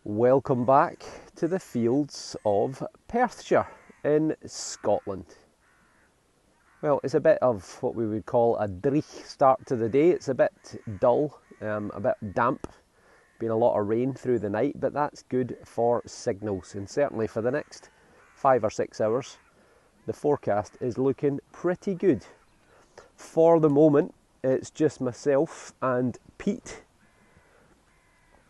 Welcome back to the fields of Perthshire in Scotland. Well, it's a bit of what we would call a dreich start to the day. It's a bit dull, a bit damp, been a lot of rain through the night, but that's good for signals, and certainly for the next 5 or 6 hours the forecast is looking pretty good. For the moment it's just myself and Pete,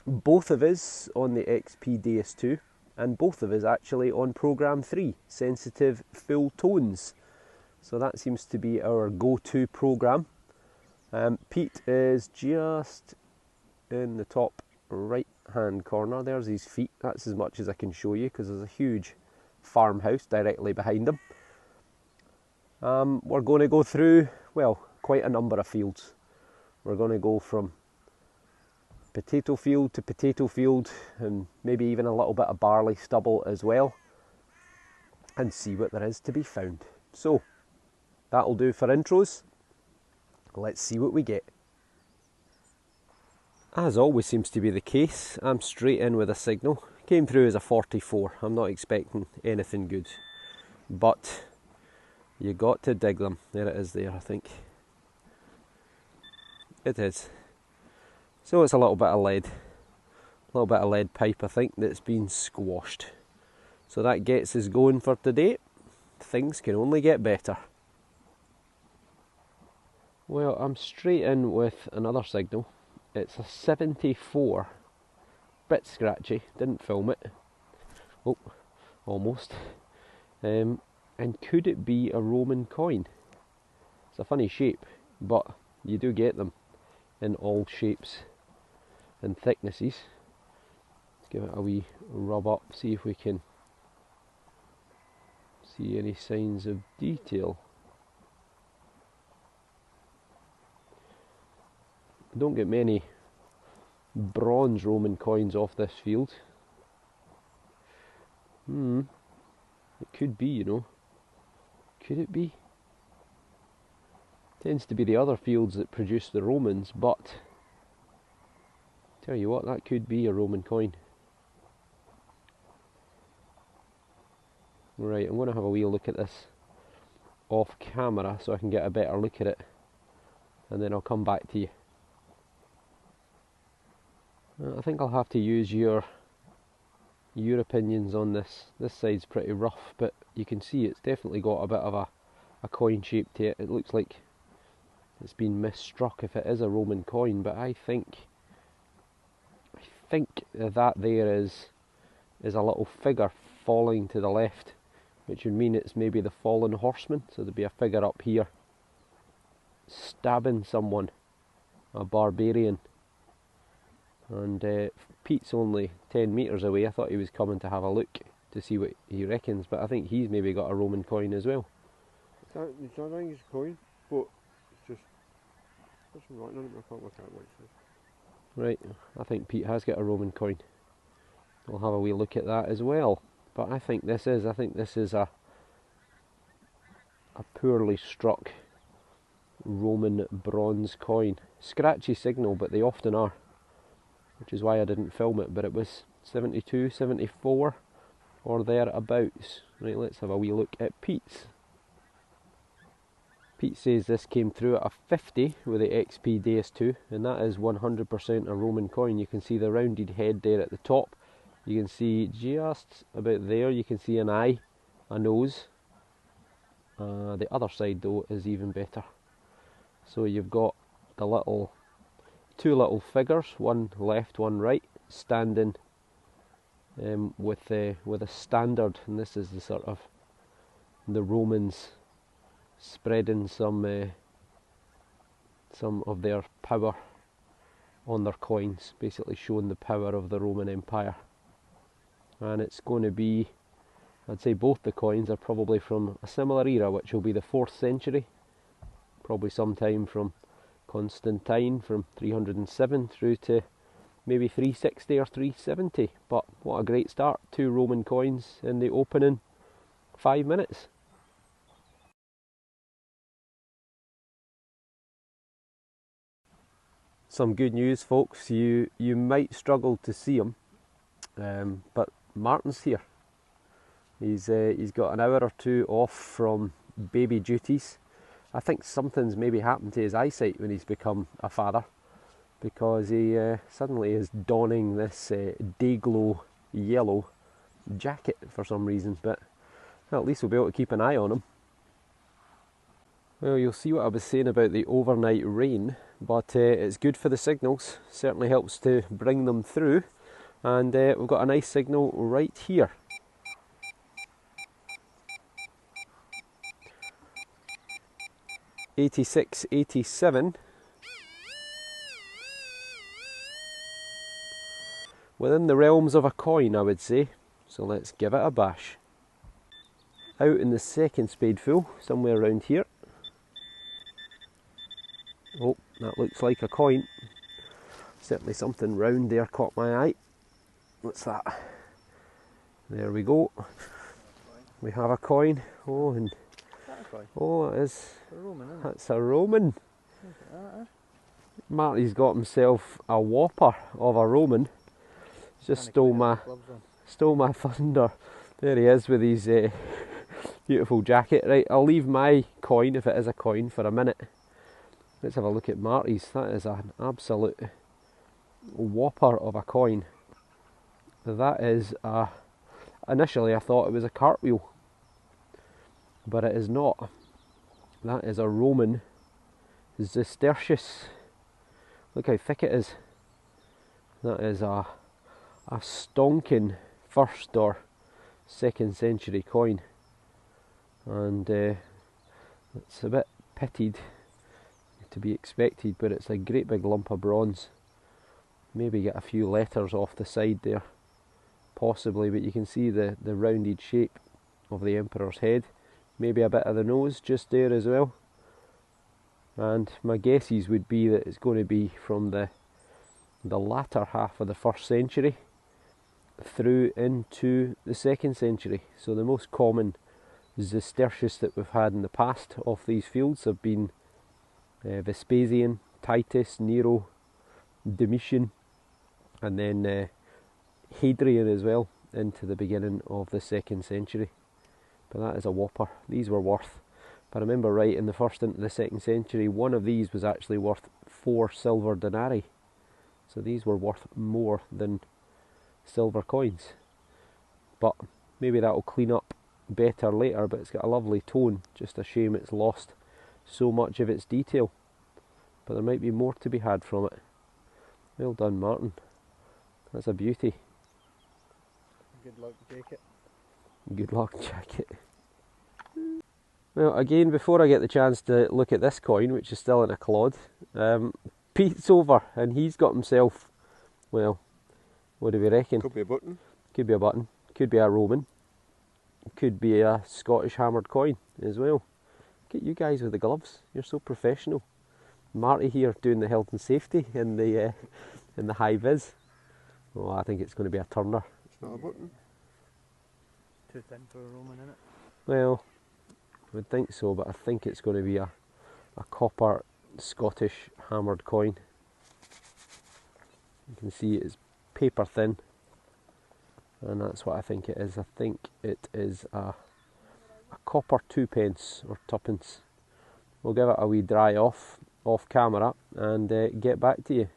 both of us on the XP-DS2 and both of us actually on program 3, sensitive full tones. So that seems to be our go-to program. Pete is just in the top right hand corner. There's his feet. That's as much as I can show you because there's a huge farmhouse directly behind him. We're going to go through, well, quite a number of fields. We're going to go from potato field to potato field and maybe even a little bit of barley stubble as well, and see what there is to be found. So that'll do for intros. Let's see what we get. As always seems to be the case, I'm straight in with a signal. Came through as a 44. I'm not expecting anything good, but you got to dig them. There it is there, I think. It is. So it's a little bit of lead pipe, I think, that's been squashed. So that gets us going for today. Things can only get better. Well, I'm straight in with another signal. It's a 74, bit scratchy, didn't film it. Oh, almost. And could it be a Roman coin? It's a funny shape, but you do get them in all shapes and thicknesses. Let's give it a wee rub up, see if we can see any signs of detail. I don't get many bronze Roman coins off this field. It could be, you know. Could it be? Tends to be the other fields that produce the Romans, but tell you what, that could be a Roman coin. Right, I'm going to have a wee look at this off camera so I can get a better look at it, and then I'll come back to you. I think I'll have to use your opinions on this. This side's pretty rough, but you can see it's definitely got a bit of a coin shape to it. It looks like it's been misstruck if it is a Roman coin, but I think that there is a little figure falling to the left, which would mean it's maybe the fallen horseman. So there'd be a figure up here stabbing someone, a barbarian. And Pete's only 10 metres away. I thought he was coming to have a look to see what he reckons, but I think he's maybe got a Roman coin as well. I think it's a coin, but it's just there's some writing on it, but I can't work out what it says. Right, I think Pete has got a Roman coin. We'll have a wee look at that as well. But I think this is a poorly struck Roman bronze coin. Scratchy signal, but they often are, which is why I didn't film it, but it was 72, 74 or thereabouts. Right, let's have a wee look at Pete's. Pete says this came through at a 50 with the XP-DS2, and that is 100% a Roman coin. You can see the rounded head there at the top. You can see just about there, you can see an eye, a nose. The other side though is even better. So you've got the two little figures, one left, one right, standing with a standard, and this is the sort of the Romans spreading some of their power on their coins, basically showing the power of the Roman Empire. And it's going to be, I'd say both the coins are probably from a similar era, which will be the 4th century, probably sometime from Constantine, from 307 through to maybe 360 or 370. But what a great start, 2 Roman coins in the opening 5 minutes. Some good news, folks. You might struggle to see them, But Martin's here. He's got an hour or two off from baby duties. I think something's maybe happened to his eyesight when he's become a father, because he suddenly is donning this day-glow yellow jacket for some reason, but well, at least we'll be able to keep an eye on him. Well, you'll see what I was saying about the overnight rain, but it's good for the signals, certainly helps to bring them through, and we've got a nice signal right here. '86, '87. Within the realms of a coin, I would say, so let's give it a bash. Out in the second spadeful, somewhere around here. Oh, that looks like a coin. Certainly something round there caught my eye. What's that? There we go. We have a coin. Oh, and oh, it is. A Roman, isn't it? That's a Roman. Marty's got himself a whopper of a Roman. Just stole my thunder. There he is with his beautiful jacket. Right, I'll leave my coin, if it is a coin, for a minute. Let's have a look at Marty's. That is an absolute whopper of a coin. That is a... Initially I thought it was a cartwheel, but it is not. That is a Roman Zistertius. Look how thick it is. That is a stonking 1st or 2nd century coin, and it's a bit pitted, to be expected, but it's a great big lump of bronze. Maybe get a few letters off the side there, possibly, but you can see the rounded shape of the emperor's head, maybe a bit of the nose just there as well, and my guesses would be that it's going to be from the latter half of the 1st century through into the 2nd century. So the most common Zistertius that we've had in the past off these fields have been Vespasian, Titus, Nero, Domitian, and then Hadrian as well, into the beginning of the 2nd century. But that is a whopper. These were worth, if I remember right, in the 1st into the 2nd century, one of these was actually worth 4 silver denarii. So these were worth more than silver coins. But maybe that'll clean up better later, but it's got a lovely tone. Just a shame it's lost so much of its detail. But there might be more to be had from it. Well done, Martin. That's a beauty. Good luck, jacket. Good luck, jacket. Well, again, before I get the chance to look at this coin, which is still in a clod, Pete's over and he's got himself, well, what do we reckon? Could be a button. Could be a button. Could be a Roman. Could be a Scottish hammered coin as well. Look at you guys with the gloves. You're so professional. Marty here doing the health and safety in the high vis. Oh, I think it's going to be a turner. It's not a button. Too thin for a Roman, innit? Well, I would think so, but I think it's going to be a copper Scottish hammered coin. You can see it's paper thin, and that's what I think it is. I think it is a copper 2p or 2p. We'll give it a wee dry off camera and get back to you.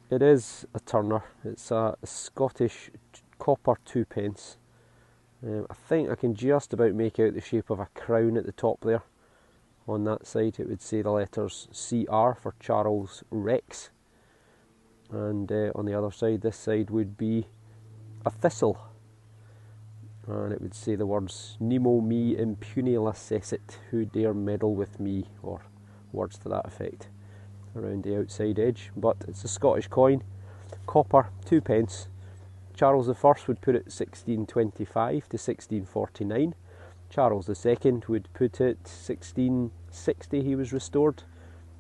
It is a turner. It's a Scottish copper 2p. I think I can just about make out the shape of a crown at the top there. On that side it would say the letters CR for Charles Rex, and on the other side, this side, would be a thistle, and it would say the words Nemo me impune cessit, who dare meddle with me, or words to that effect, around the outside edge. But it's a Scottish coin, copper, 2p. Charles I would put it 1625 to 1649. Charles II would put it 1660, he was restored,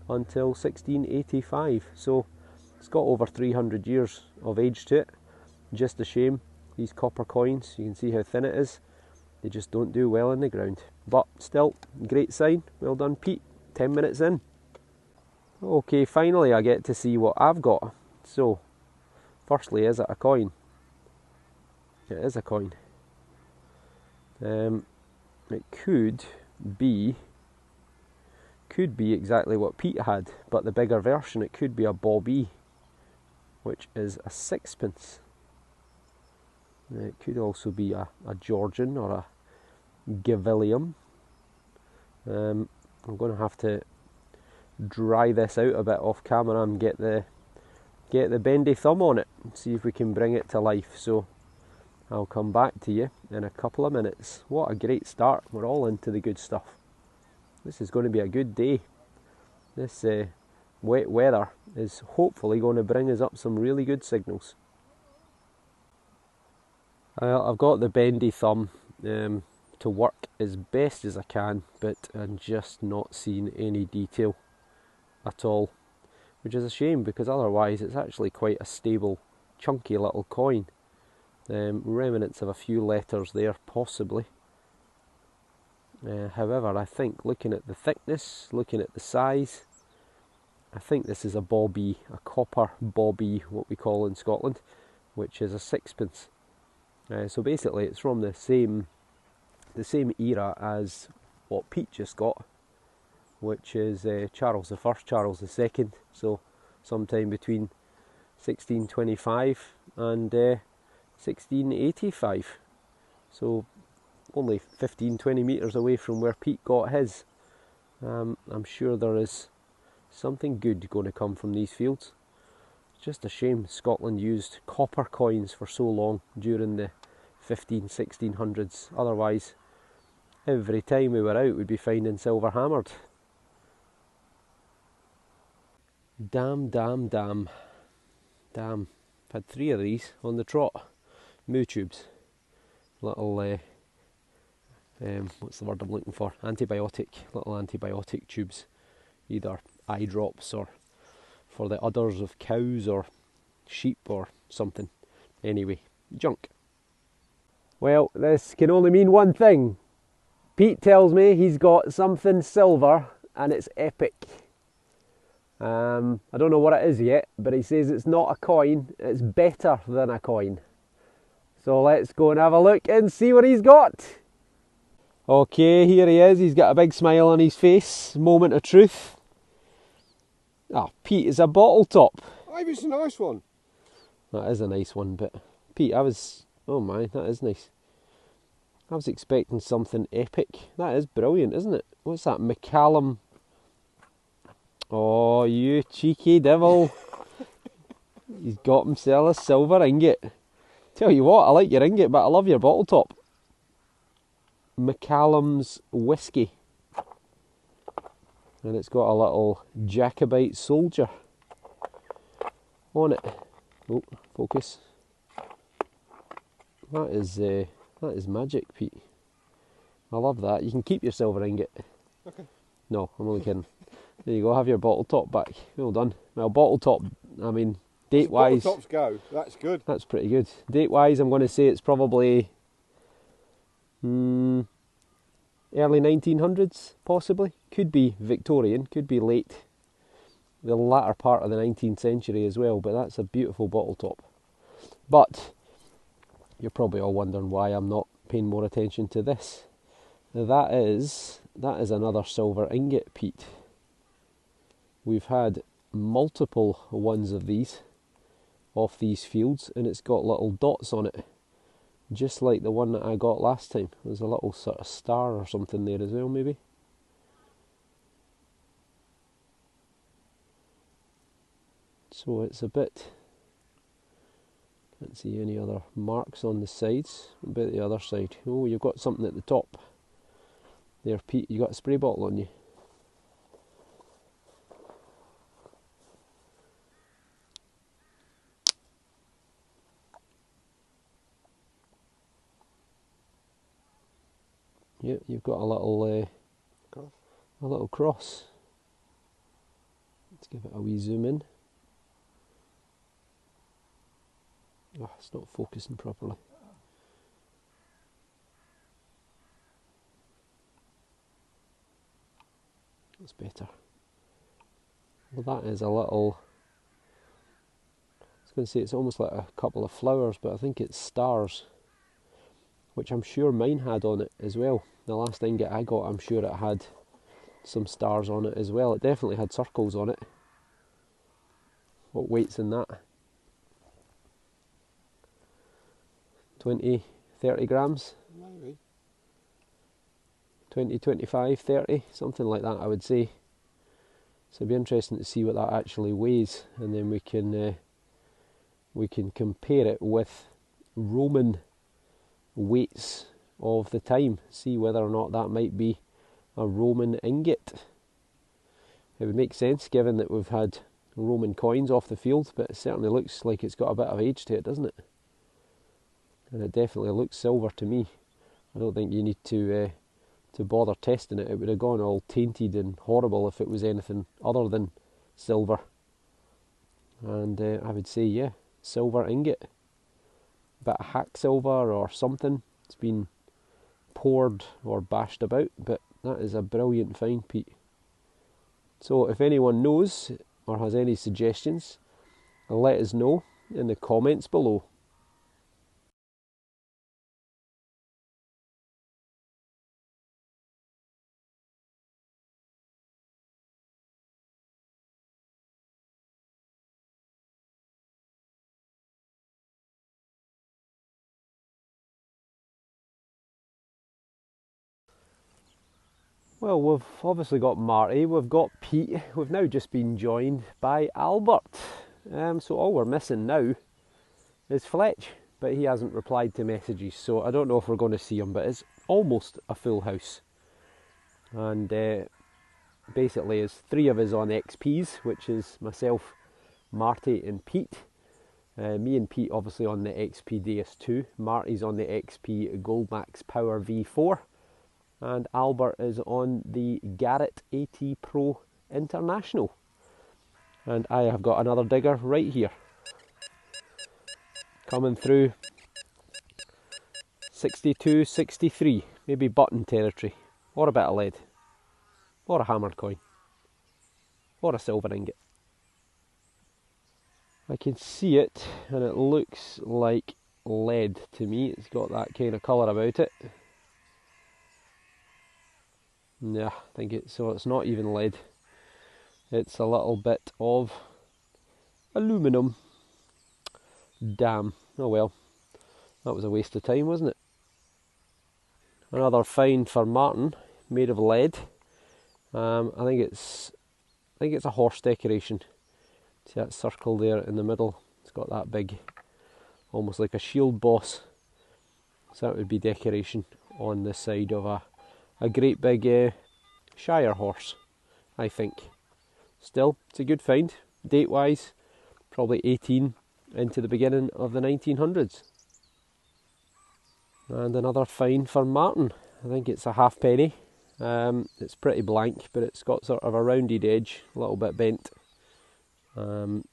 until 1685. So it's got over 300 years of age to it. Just a shame, these copper coins, you can see how thin it is. They just don't do well in the ground. But still, great sign. Well done, Pete. 10 minutes in. Okay, finally I get to see what I've got. So, Firstly, is it a coin? It is a coin. It could be exactly what Pete had, but the bigger version. It could be a Bobby, which is a sixpence. It could also be a Georgian or a Gavillium. I'm going to have to dry this out a bit off camera and get the bendy thumb on it and see if we can bring it to life. So I'll come back to you in a couple of minutes. What a great start. We're all into the good stuff. This is going to be a good day. This wet weather is hopefully going to bring us up some really good signals. I've got the bendy thumb to work as best as I can, but I'm just not seeing any detail at all, which is a shame because otherwise it's actually quite a stable, chunky little coin. Remnants of a few letters there, possibly. However, I think looking at the thickness, looking at the size, I think this is a Bobby, a copper Bobby, what we call in Scotland, which is a sixpence. So basically it's from the same era as what Pete just got, which is Charles I, Charles II, so sometime between 1625 and 1685. So only 15-20 metres away from where Pete got his. I'm sure there is something good going to come from these fields. It's just a shame Scotland used copper coins for so long during the 1600s. Otherwise, every time we were out we'd be finding silver hammered. Damn. I've had 3 of these on the trot. Moo tubes. Little, what's the word I'm looking for? Little antibiotic tubes. Either eye drops or for the udders of cows or sheep or something. Anyway, junk. Well, this can only mean one thing. Pete tells me he's got something silver and it's epic. I don't know what it is yet, but he says it's not a coin, it's better than a coin. So let's go and have a look and see what he's got. Okay, here he is. He's got a big smile on his face. Moment of truth. Ah, Pete, is a bottle top. Maybe it's a nice one. That is a nice one, but Pete, oh my, that is nice. I was expecting something epic. That is brilliant, isn't it? What's that, McCallum? Oh, you cheeky devil. He's got himself a silver ingot. Tell you what, I like your ingot, but I love your bottle top. McCallum's whiskey. And it's got a little Jacobite soldier on it. Oh, focus. That is magic, Pete. I love that. You can keep your silver ingot. Okay. No, I'm only kidding. There you go, have your bottle top back. Well done. Well, bottle top, I mean, date-wise... Bottle tops go, that's good. That's pretty good. Date-wise, I'm going to say it's probably... early 1900s, possibly. Could be Victorian, could be late. The latter part of the 19th century as well, but that's a beautiful bottle top. But, you're probably all wondering why I'm not paying more attention to this. That is another silver ingot, Pete. We've had multiple ones of these off these fields, and it's got little dots on it, just like the one that I got last time. There's a little sort of star or something there as well, maybe. So it's a bit... Can't see any other marks on the sides. What about the other side? Oh, you've got something at the top. There, Pete, you got a spray bottle on you. Yeah, you've got a little cross. Let's give it a wee zoom in. Oh, it's not focusing properly. That's better. Well, that is a little was going to say it's almost like a couple of flowers, but I think it's stars, which I'm sure mine had on it as well. The last ingot I got, I'm sure it had some stars on it as well. It definitely had circles on it. What weight's in that? 20, 30 grams? Maybe. 20, 25, 30, something like that I would say. So it'd be interesting to see what that actually weighs, and then we can compare it with Roman weights of the time, see whether or not that might be a Roman ingot. It would make sense given that we've had Roman coins off the field, but it certainly looks like it's got a bit of age to it, doesn't it? And it definitely looks silver to me. I don't think you need to bother testing it. It would have gone all tainted and horrible if it was anything other than silver. And I would say, yeah, silver ingot. Bit of hack silver or something. It's been poured or bashed about, but that is a brilliant find, Pete. So if anyone knows or has any suggestions, let us know in the comments below. Well, we've obviously got Marty, we've got Pete, we've now just been joined by Albert. So all we're missing now is Fletch, but he hasn't replied to messages, so I don't know if we're going to see him, but it's almost a full house. And basically there's three of us on XPs, which is myself, Marty and Pete. Me and Pete obviously on the XP DS2, Marty's on the XP Goldmax Power V4. And Albert is on the Garrett AT Pro International. And I have got another digger right here. Coming through 62, 63, maybe button territory. Or a bit of lead. Or a hammer coin. Or a silver ingot. I can see it and it looks like lead to me. It's got that kind of colour about it. Yeah, I think it's not even lead. It's a little bit of aluminum. Damn. Oh well. That was a waste of time, wasn't it? Another find for Martin, made of lead. I think it's a horse decoration. See that circle there in the middle? It's got that big, almost like a shield boss. So that would be decoration on the side of a great big Shire horse, I think. Still, it's a good find. Date-wise, probably 18 into the beginning of the 1900s. And another find for Martin. I think it's a halfpenny. It's pretty blank, but it's got sort of a rounded edge, a little bit bent. I'm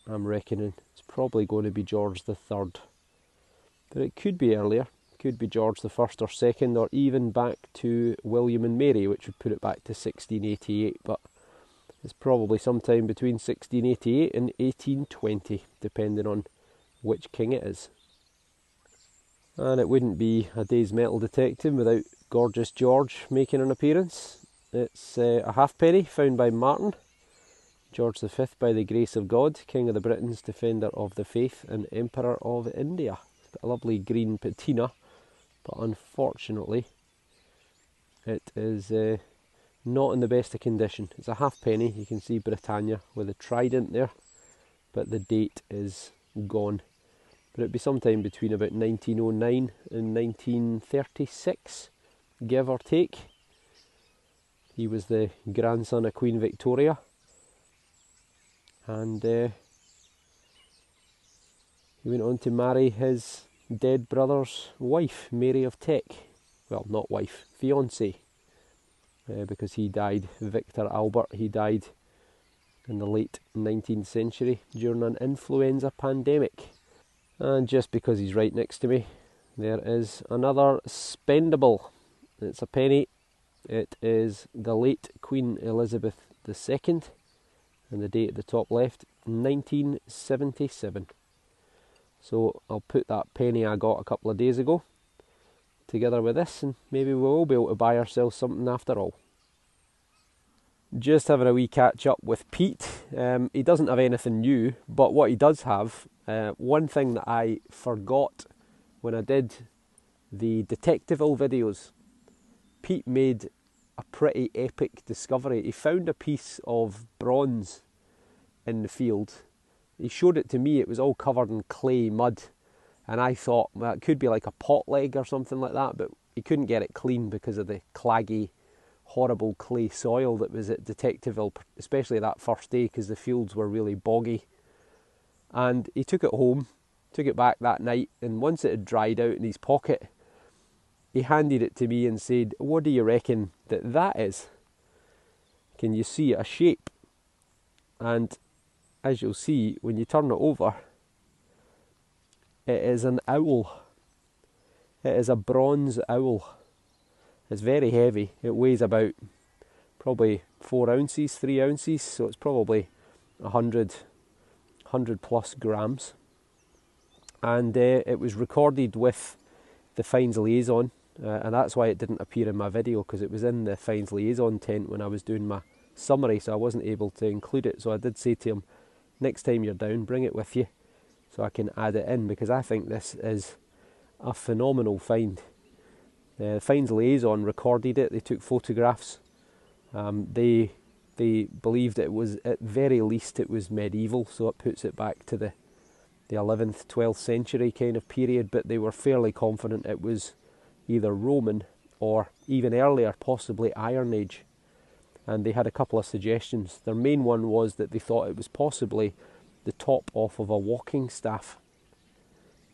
reckoning it's probably going to be George the III. But it could be earlier. It could be George the First or Second, or even back to William and Mary, which would put it back to 1688. But it's probably sometime between 1688 and 1820, depending on which king it is. And it wouldn't be a day's metal detecting without Gorgeous George making an appearance. It's a halfpenny found by Martin. George V, by the grace of God, King of the Britons, Defender of the Faith, and Emperor of India. It's got a lovely green patina, but unfortunately it is not in the best of condition. It's a halfpenny. You can see Britannia with a trident there, but the date is gone. But it'd be sometime between about 1909 and 1936, give or take. He was the grandson of Queen Victoria, and he went on to marry his dead brother's wife, Mary of Teck. Well, not wife, fiancée, because he died, Victor Albert, he died in the late 19th century during an influenza pandemic. And just because he's right next to me, there is another spendable. It's a penny. It is the late Queen Elizabeth II, and the date at the top left 1977. So I'll put that penny I got a couple of days ago together with this, and maybe we'll be able to buy ourselves something after all. Just having a wee catch up with Pete. He doesn't have anything new, but what he does have, one thing that I forgot when I did the Detectival videos, Pete made a pretty epic discovery. He found a piece of bronze in the field. He showed it to me, it was all covered in clay mud, and I thought, well, it could be like a pot leg or something like that, but he couldn't get it clean because of the claggy, horrible clay soil that was at Detectival, especially that first day, because the fields were really boggy. And he took it home, took it back that night, and once it had dried out in his pocket, he handed it to me and said, "What do you reckon that is? Can you see a shape?" And as you'll see, when you turn it over, it is an owl. It is a bronze owl. It's very heavy. It weighs about probably 4 ounces, 3 ounces, so it's probably 100 plus grams. And it was recorded with the Finds Liaison, and that's why it didn't appear in my video, because it was in the Finds Liaison tent when I was doing my summary, so I wasn't able to include it. So I did say to him, next time you're down, bring it with you so I can add it in, because I think this is a phenomenal find. Finds Liaison recorded it, they took photographs. They believed it was, at very least, it was medieval, so it puts it back to the 11th, 12th century kind of period, but they were fairly confident it was either Roman or even earlier, possibly Iron Age. And they had a couple of suggestions. Their main one was that they thought it was possibly the top off of a walking staff.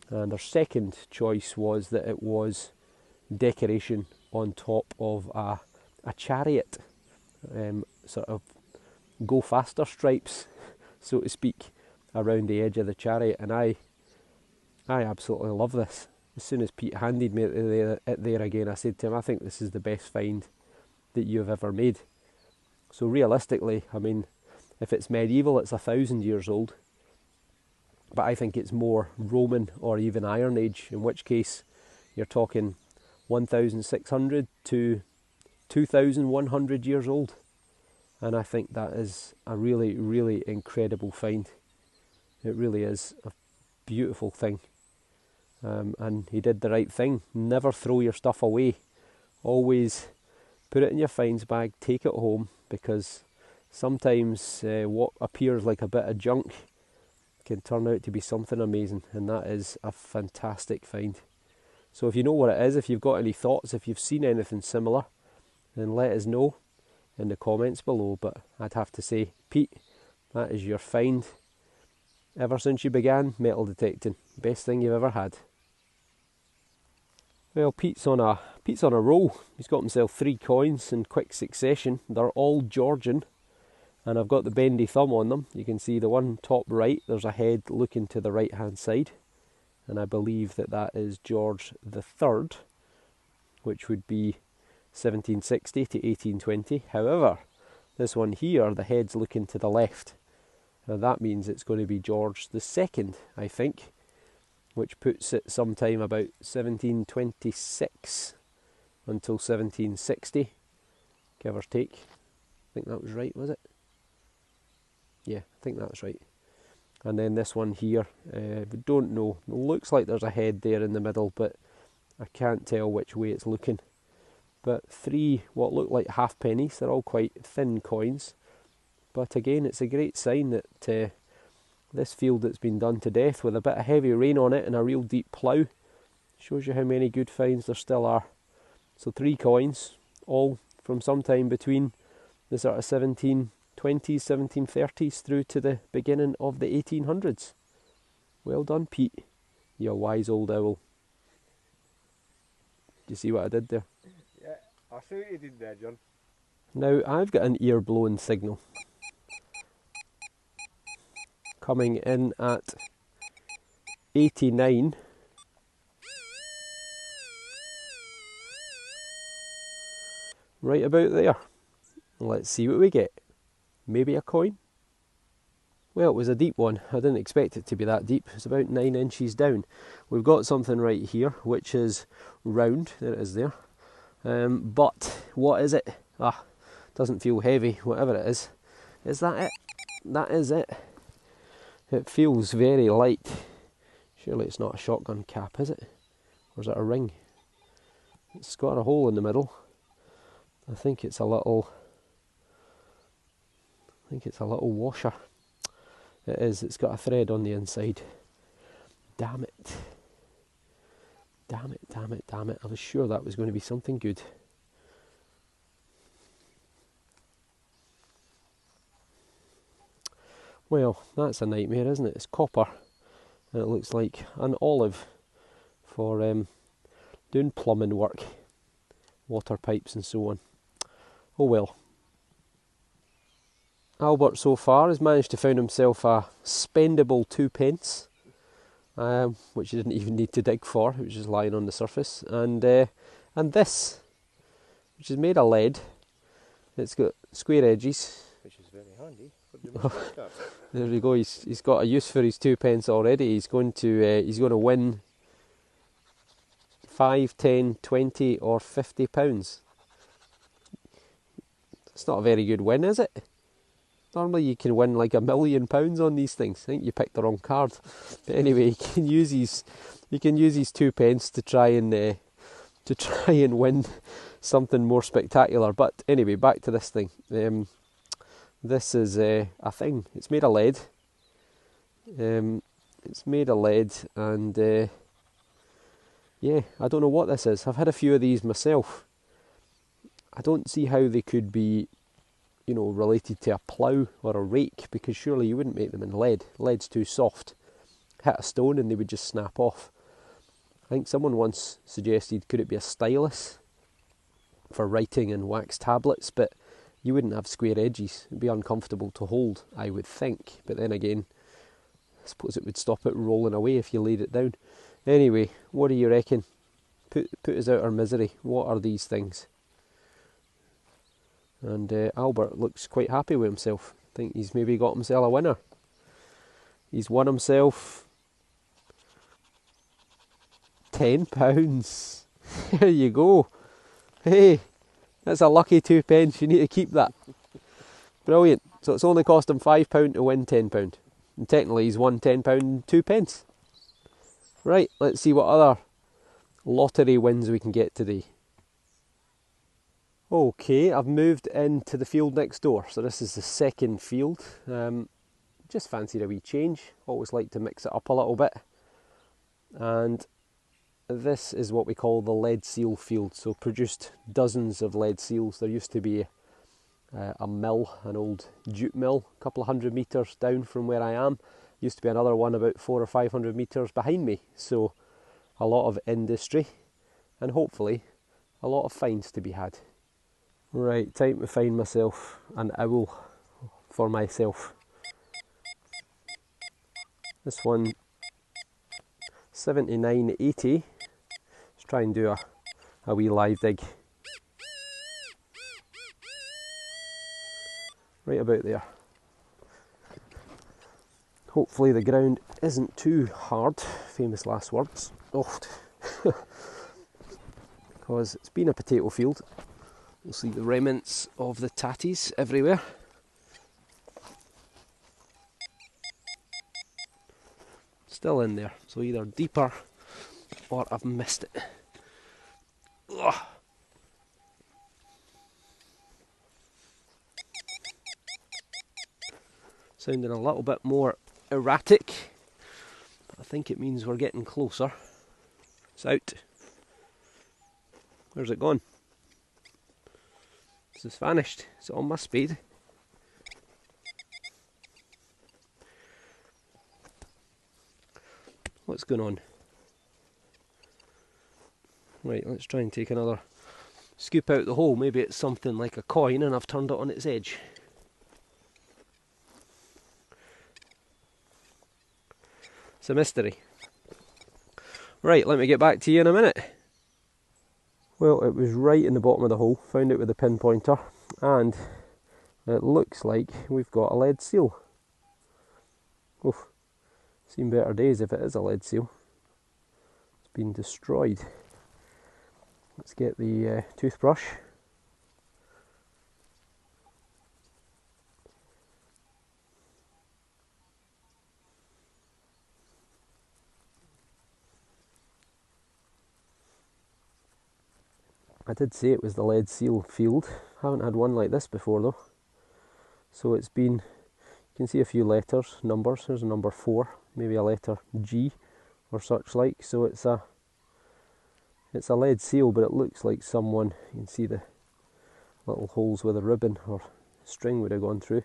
And their second choice was that it was decoration on top of a chariot, sort of go faster stripes, so to speak, around the edge of the chariot. And I absolutely love this. As soon as Pete handed me it there again, I said to him, I think this is the best find that you've ever made. So realistically, I mean, if it's medieval, it's 1,000 years old, but I think it's more Roman or even Iron Age, in which case you're talking 1,600 to 2,100 years old. And I think that is a really, really incredible find. It really is a beautiful thing. And he did the right thing. Never throw your stuff away. Always put it in your finds bag, take it home, because sometimes what appears like a bit of junk can turn out to be something amazing, and that is a fantastic find. So if you know what it is, if you've got any thoughts, if you've seen anything similar, then let us know in the comments below. But I'd have to say, Pete, that is your find ever since you began metal detecting. Best thing you've ever had. Well, Pete's on a roll. He's got himself 3 coins in quick succession. They're all Georgian, and I've got the bendy thumb on them. You can see the one top right, there's a head looking to the right hand side, and I believe that is George the Third, which would be 1760 to 1820. However, this one here, the head's looking to the left. Now that means it's going to be George the Second, I think, which puts it sometime about 1726 until 1760, give or take. I think that was right, was it? Yeah, I think that's right. And then this one here, we don't know. It looks like there's a head there in the middle, but I can't tell which way it's looking. But 3 what look like half pennies. They're all quite thin coins. But again, it's a great sign that this field that's been done to death with a bit of heavy rain on it and a real deep plough shows you how many good finds there still are. So 3 coins, all from sometime between the sort of 1720s, 1730s through to the beginning of the 1800s. Well done, Pete, you wise old owl. Do you see what I did there? Yeah, I see what you did there, John. Now I've got an ear blowing signal coming in at 89. Right about there. Let's see what we get. Maybe a coin? Well, it was a deep one. I didn't expect it to be that deep. It's about 9 inches down. We've got something right here, which is round. There it is there. But what is it? Doesn't feel heavy, whatever it is. Is that it? That is it. It feels very light. Surely it's not a shotgun cap, is it? Or is it a ring? It's got a hole in the middle. I think it's a little washer. It is. It's got a thread on the inside. Damn it. Damn it, damn it, damn it. I was sure that was going to be something good. Well, that's a nightmare, isn't it? It's copper. And it looks like an olive for doing plumbing work. Water pipes and so on. Oh well. Albert so far has managed to find himself a spendable 2p, which he didn't even need to dig for. It was just lying on the surface. And this, which is made of lead. It's got square edges. Which is very handy for doing stuff. There we go. He's got a use for his 2p already. He's going to win 5, 10, 20 or 50 pounds. It's not a very good win, is it? Normally you can win like £1 million on these things. I think you picked the wrong card. But anyway, he can use his 2p to try and win something more spectacular. But anyway, back to this thing. This is a thing. It's made of lead. It's made of lead, and yeah, I don't know what this is. I've had a few of these myself. I don't see how they could be, related to a plough or a rake, because surely you wouldn't make them in lead. Lead's too soft. Hit a stone and they would just snap off. I think someone once suggested, could it be a stylus for writing in wax tablets, but you wouldn't have square edges. It'd be uncomfortable to hold, I would think. But then again, I suppose it would stop it rolling away if you laid it down. Anyway, what do you reckon? Put us out our misery. What are these things? And Albert looks quite happy with himself. I think he's maybe got himself a winner. He's won himself £10. There you go. Hey, that's a lucky 2p. You need to keep that. Brilliant. So it's only cost him £5 to win £10. And technically he's won £10 2p. Right, let's see what other lottery wins we can get today. Okay, I've moved into the field next door. So this is the second field. Just fancied a wee change. Always like to mix it up a little bit. And this is what we call the lead seal field. So produced dozens of lead seals. There used to be a mill, an old jute mill, a couple of 100 metres down from where I am. Used to be another one about 400 or 500 metres behind me. So a lot of industry and hopefully a lot of finds to be had. Right, time to find myself an owl for myself. This one, 79.80. Let's try and do a wee live dig. Right about there. Hopefully the ground isn't too hard. Famous last words. Oh, because it's been a potato field. You'll see the remnants of the tatties everywhere. Still in there, so either deeper or I've missed it. Ugh. Sounding a little bit more erratic, but I think it means we're getting closer. It's out. Where's it gone? It's just vanished. It's on my speed. What's going on? Right, let's try and take another scoop out the hole. Maybe it's something like a coin and I've turned it on its edge. It's a mystery. Right, let me get back to you in a minute. Well, it was right in the bottom of the hole. Found it with a pinpointer, and it looks like we've got a lead seal. Oof, seen better days if it is a lead seal. It's been destroyed. Let's get the toothbrush. I did say it was the lead seal field. Haven't had one like this before though. So it's been, you can see a few letters, numbers. There's a number 4, maybe a letter G or such like. So it's a lead seal, but it looks like someone, you can see the little holes where the ribbon or string would have gone through.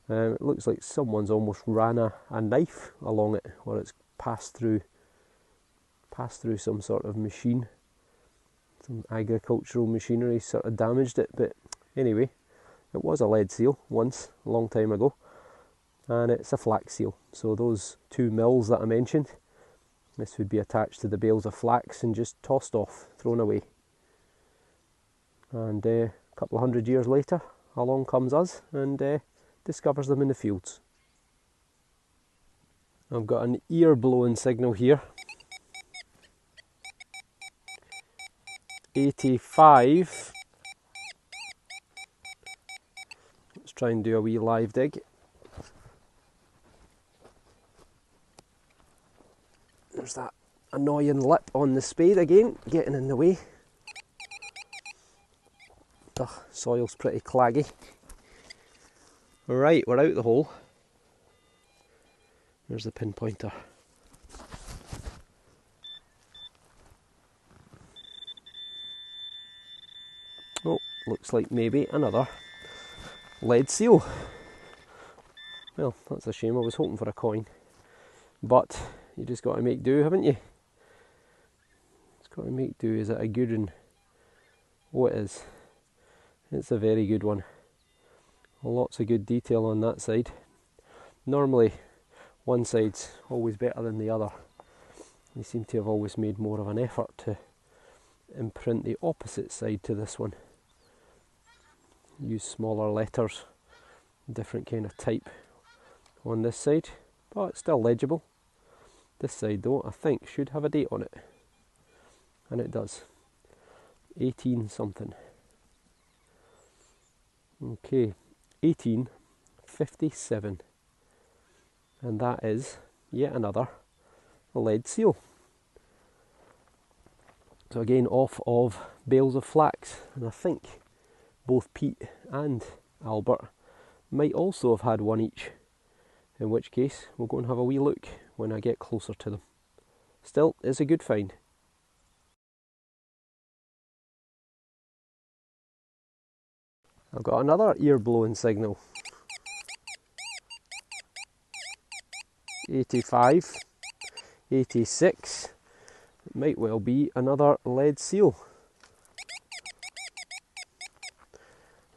It looks like someone's almost ran a knife along it, or it's passed through some sort of machine. Some agricultural machinery sort of damaged it, but anyway, it was a lead seal once, a long time ago, and it's a flax seal. So those 2 mills that I mentioned, this would be attached to the bales of flax and just tossed off, thrown away. And a couple of hundred years later, along comes us and discovers them in the fields. I've got an ear blowing signal here. 85. Let's try and do a wee live dig. There's that annoying lip on the spade again, getting in the way. Ugh, soil's pretty claggy. Right, we're out the hole. There's the pinpointer. Oh, looks like maybe another lead seal. Well, that's a shame. I was hoping for a coin. But you just got to make do, haven't you? It's got to make do. Is it a good one? Oh, it is. It's a very good one. Lots of good detail on that side. Normally, one side's always better than the other. They seem to have always made more of an effort to imprint the opposite side to this one. Use smaller letters, different kind of type on this side, but it's still legible. This side though, I think should have a date on it, and it does. 18 something. Okay, 1857, and that is yet another lead seal. So again, off of bales of flax, and I think both Pete and Albert might also have had one each, in which case we'll go and have a wee look when I get closer to them. Still, it's a good find. I've got another ear blowing signal. 85, 86, it might well be another lead seal.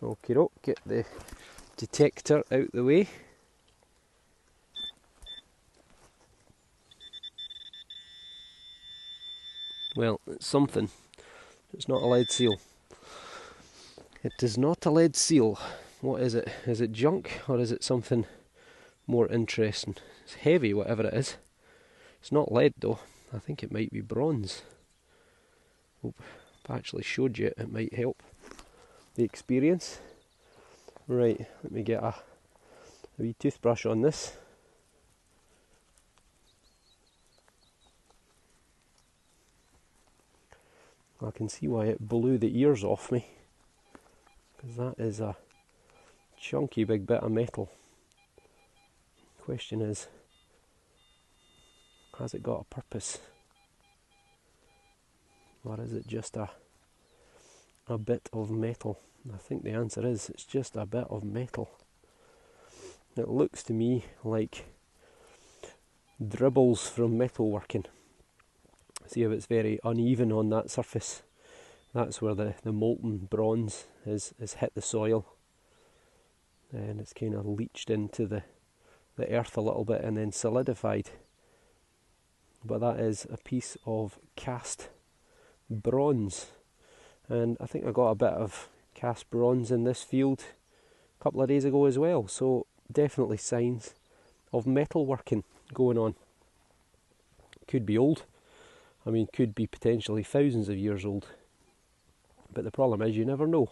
Okie doke, get the detector out the way. Well, it's something. It's not a lead seal. It is not a lead seal. What is it? Is it junk or is it something more interesting? It's heavy, whatever it is. It's not lead though. I think it might be bronze. Oh, if I actually showed you it might help the experience. Right, let me get a wee toothbrush on this. I can see why it blew the ears off me, because that is a chunky big bit of metal. Question is, has it got a purpose? Or is it just a bit of metal? I think the answer is it's just a bit of metal. It looks to me like dribbles from metalworking. See how it's very uneven on that surface? That's where the molten bronze has hit the soil, and it's kind of leached into the earth a little bit and then solidified. But that is a piece of cast bronze, and I think I got a bit of cast bronze in this field a couple of days ago as well, so definitely signs of metal working going on. Could be old. I mean, could be potentially thousands of years old. But the problem is you never know.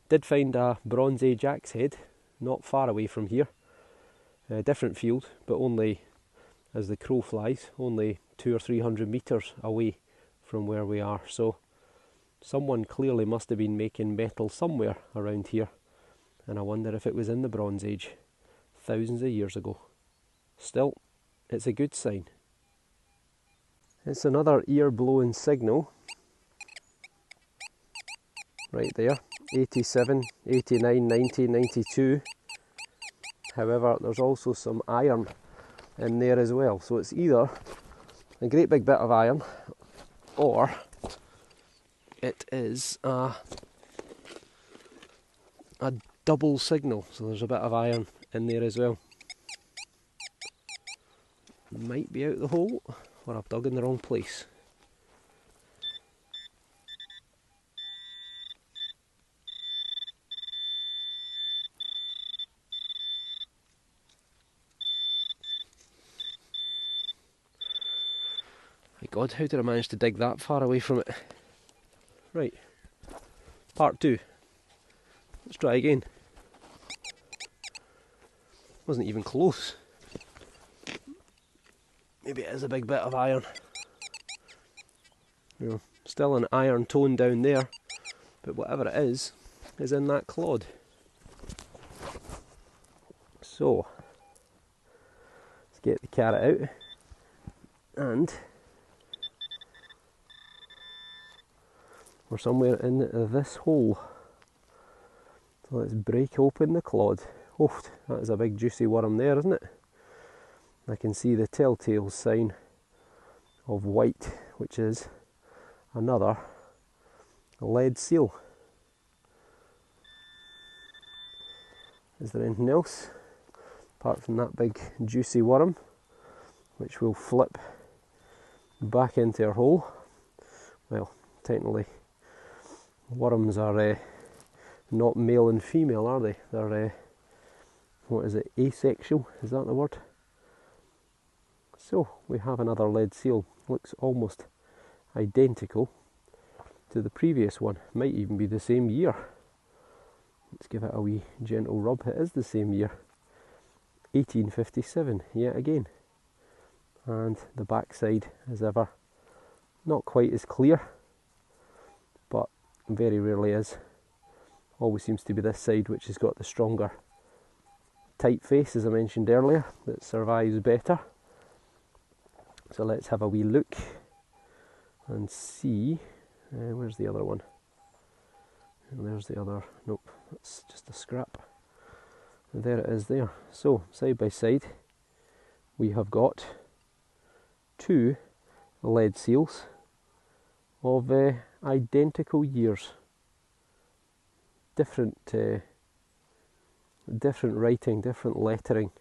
Did find a Bronze Age axe head not far away from here. A different field, but only, as the crow flies, only 200 or 300 metres away from where we are. So someone clearly must have been making metal somewhere around here. And I wonder if it was in the Bronze Age, thousands of years ago. Still, it's a good sign. It's another ear-blowing signal. Right there, 87, 89, 90, 92. However, there's also some iron in there as well. So it's either a great big bit of iron, or it is a double signal. So there's a bit of iron in there as well. Might be out the hole, or I've dug in the wrong place. My God, how did I manage to dig that far away from it? Right, part 2. Let's try again. Wasn't even close. Maybe it is a big bit of iron. You know, still an iron tone down there, but whatever it is in that clod. So, let's get the carrot out, and we're somewhere in this hole. So let's break open the clod. Oh, that is a big juicy worm there, isn't it? I can see the telltale sign of white, which is another lead seal. Is there anything else apart from that big juicy worm, which will flip back into our hole? Well, technically worms are not male and female, are they? They're what is it, asexual, is that the word? So we have another lead seal. Looks almost identical to the previous one. Might even be the same year. Let's give it a wee gentle rub. It is the same year, 1857 yet again. And the backside, as ever, not quite as clear, but very rarely is. Always seems to be this side which has got the stronger typeface, as I mentioned earlier, that survives better. So let's have a wee look and see. Where's the other one? And there's the other. Nope, that's just a scrap. There it is there. So side by side we have got 2 lead seals of identical years. Different writing, different lettering.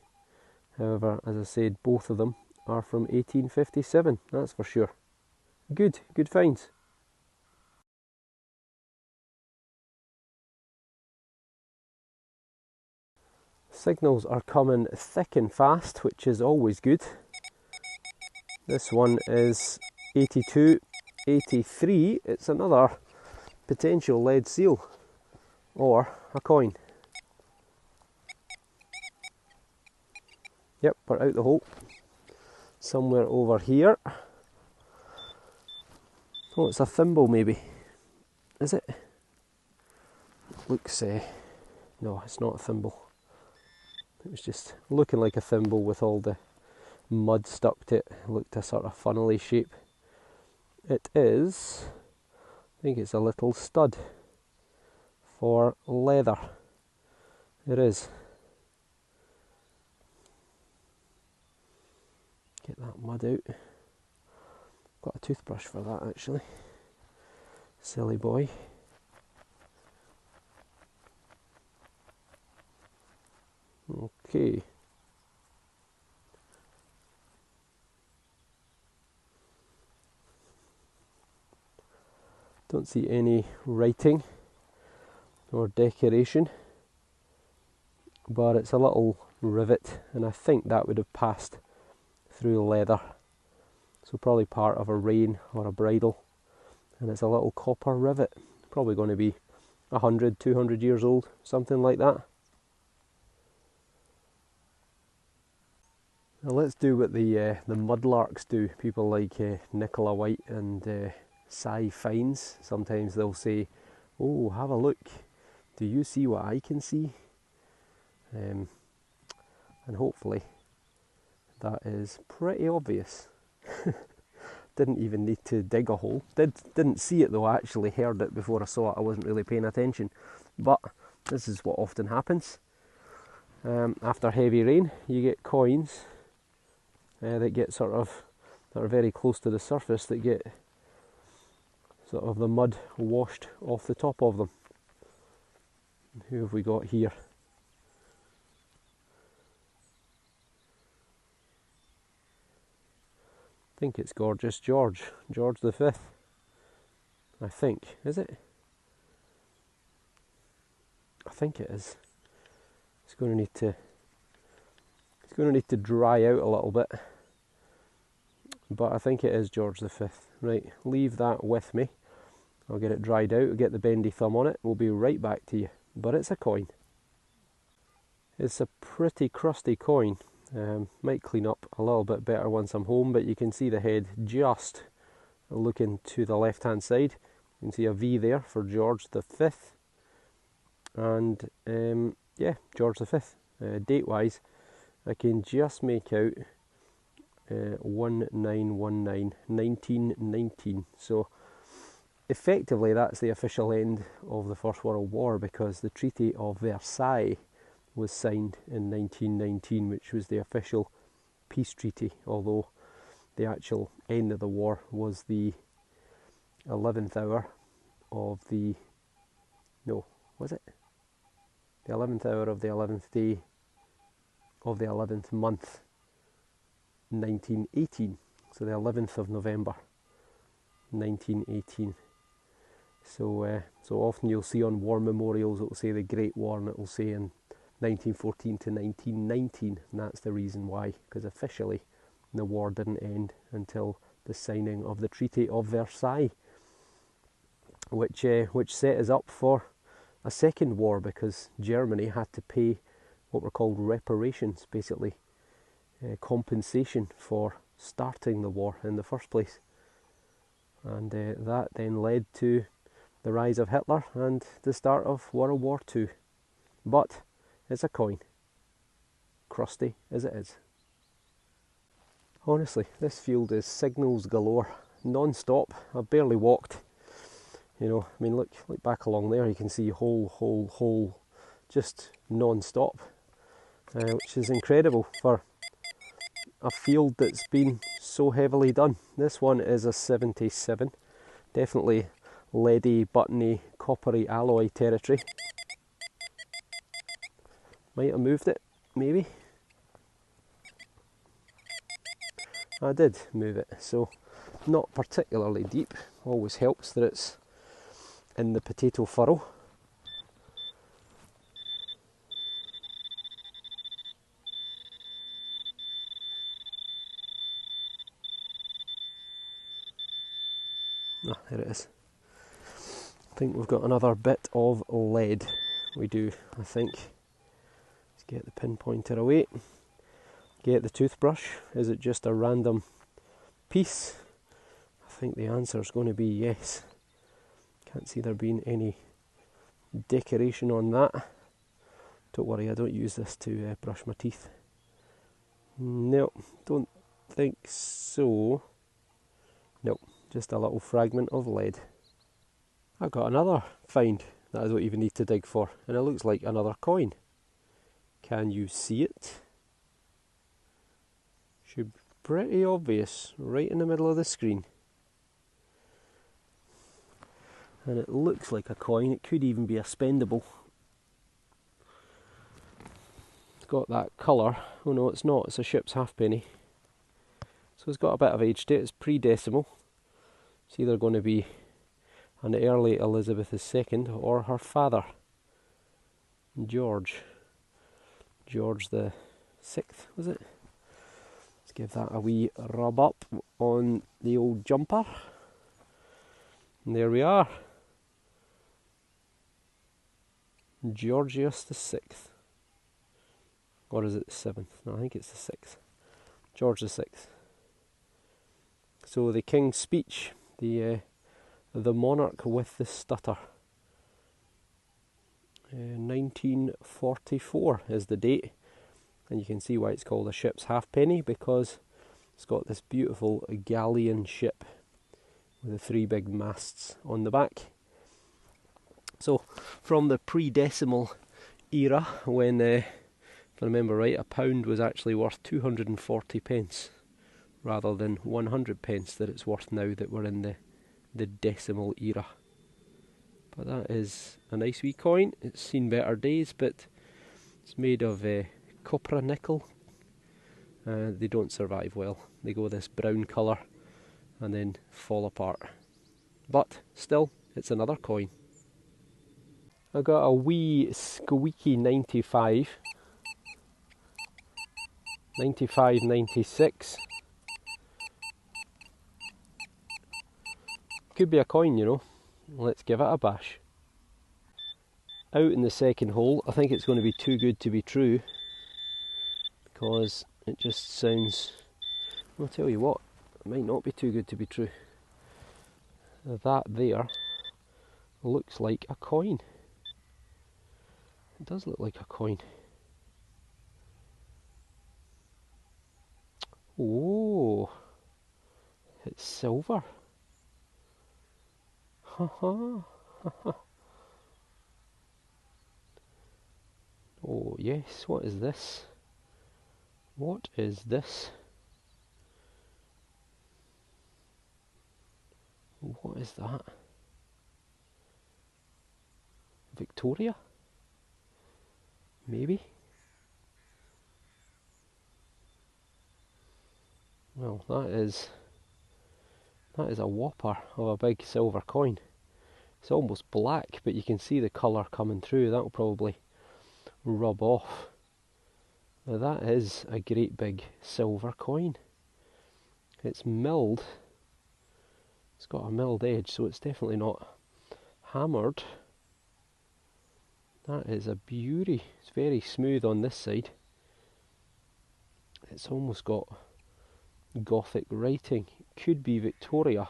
However, as I said, both of them are from 1857, that's for sure. Good finds. Signals are coming thick and fast, which is always good. This one is 82, 83. It's another potential lead seal or a coin. Yep, we're out the hole. Somewhere over here. Oh, it's a thimble maybe. Is it? Looks, no, it's not a thimble. It was just looking like a thimble with all the mud stuck to it. It looked a sort of funnily shape. It is, I think it's a little stud for leather. It is. Get that mud out. Got a toothbrush for that actually. Silly boy. Okay. Don't see any writing or decoration, but it's a little rivet, and I think that would have passed through leather. So probably part of a rein or a bridle, and it's a little copper rivet. Probably going to be 100, 200 years old, something like that. Now let's do what the mudlarks do. People like Nicola White and Cy Fines. Sometimes they'll say, "Oh, have a look. Do you see what I can see?" And hopefully that is pretty obvious. Didn't even need to dig a hole. Didn't see it though. I actually heard it before I saw it. I wasn't really paying attention. But this is what often happens. After heavy rain, you get coins that get that are very close to the surface, that get sort of the mud washed off the top of them. Who have we got here? I think it's Gorgeous George V. I think, is it? I think it is. It's going to need to dry out a little bit, but I think it is George V. Right, leave that with me. I'll get it dried out, I'll get the bendy thumb on it, we'll be right back to you. But it's a coin. It's a pretty crusty coin. Might clean up a little bit better once I'm home, but you can see the head just looking to the left hand side. You can see a V there for George V. And yeah, George V. Date wise, I can just make out 1919. So effectively that's the official end of the First World War, because the Treaty of Versailles was signed in 1919, which was the official peace treaty, although the actual end of the war was the 11th hour of the, no, was it? The 11th hour of the 11th day of the 11th month, 1918. So the 11th of November, 1918. So often you'll see on war memorials, it will say the Great War, and it will say in 1914 to 1919, and that's the reason why, because officially the war didn't end until the signing of the Treaty of Versailles, which set us up for a second war, because Germany had to pay what were called reparations, basically compensation for starting the war in the first place, and that then led to the rise of Hitler and the start of World War II. But it's a coin, crusty as it is. Honestly, this field is signals galore, non-stop. I've barely walked. You know, I mean, look back along there. You can see hole, just non-stop, which is incredible for a field that's been so heavily done. This one is a 77, definitely leady, buttony, coppery alloy territory. Might have moved it, maybe. I did move it, so not particularly deep. Always helps that it's in the potato furrow. Ah, there it is. I think we've got another bit of lead. We do, I think. Let's get the pinpointer away. Get the toothbrush. Is it just a random piece? I think the answer is going to be yes. Can't see there being any decoration on that. Don't worry, I don't use this to brush my teeth. No, don't think so. No, just a little fragment of lead. I got another find that I don't even need to dig for, and it looks like another coin. Can you see it? Should be pretty obvious, right in the middle of the screen. And it looks like a coin. It could even be a spendable. It's got that colour. Oh no, it's not. It's a ship's halfpenny. So it's got a bit of age to it. It's pre-decimal. It's either going to be an early Elizabeth II or her father, George the 6th, was it? Let's give that a wee rub up on the old jumper. And there we are. Georgius the 6th. Or is it the 7th? No, I think it's the 6th. George the 6th. So the King's Speech, the monarch with the stutter. 1944 is the date, and you can see why it's called a ship's halfpenny, because it's got this beautiful galleon ship with the 3 big masts on the back. So from the pre-decimal era, when if I remember right, a pound was actually worth 240 pence rather than 100 pence that it's worth now that we're in the decimal era. But that is a nice wee coin. It's seen better days, but it's made of copper nickel. They don't survive well. They go this brown colour and then fall apart. But still, it's another coin. I got a wee squeaky 95. 95, 96. Could be a coin, you know. Let's give it a bash. Out in the second hole, I think it's going to be too good to be true, because it just sounds, I'll tell you what, it might not be too good to be true. That there looks like a coin. It does look like a coin. Oh, it's silver. Haha. Oh yes, what is this? What is this? What is that? Victoria? Maybe? Well, that is a whopper of a big silver coin. It's almost black, but you can see the colour coming through. That'll probably rub off. Now that is a great big silver coin. It's milled. It's got a milled edge, so it's definitely not hammered. That is a beauty. It's very smooth on this side. It's almost got Gothic writing. Could be Victoria.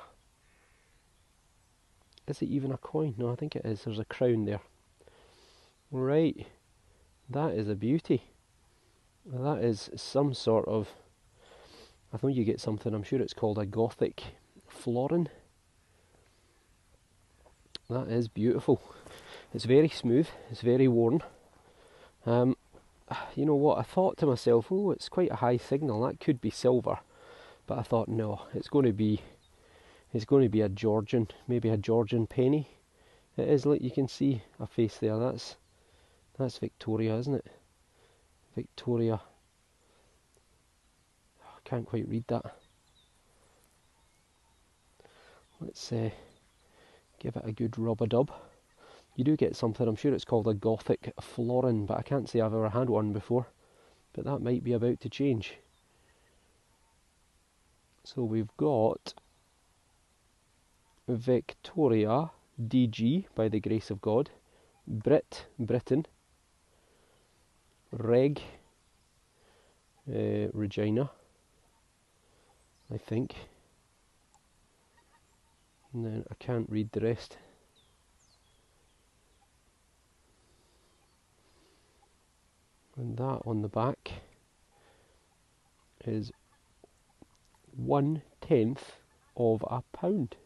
Is it even a coin? No, I think it is. There's a crown there. Right. That is a beauty. That is some sort of, I think you get something, I'm sure it's called a Gothic florin. That is beautiful. It's very smooth. It's very worn. You know what, I thought to myself, oh, it's quite a high signal. That could be silver. But I thought, no, it's going to be a Georgian, maybe a Georgian penny. It is, like you can see a face there. That's Victoria, isn't it? Victoria. I can't quite read that. Let's give it a good rub-a-dub. You do get something, I'm sure it's called a Gothic florin, but I can't say I've ever had one before. But that might be about to change. So we've got Victoria, DG, by the grace of God, Britain, Reg, Regina, I think, and then I can't read the rest. And that on the back is 1/10 of a pound.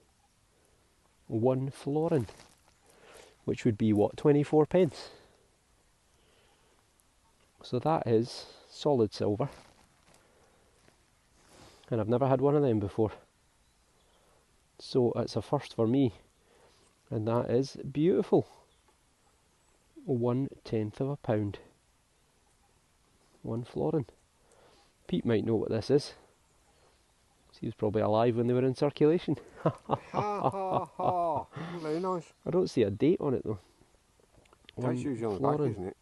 1 florin, which would be what, 24 pence. So that is solid silver, and I've never had one of them before, so it's a first for me, and that is beautiful. 1/10 of a pound. 1 florin. Pete might know what this is. He was probably alive when they were in circulation. Ha ha ha. Very nice. I don't see a date on it though. That's usually on the back, isn't it?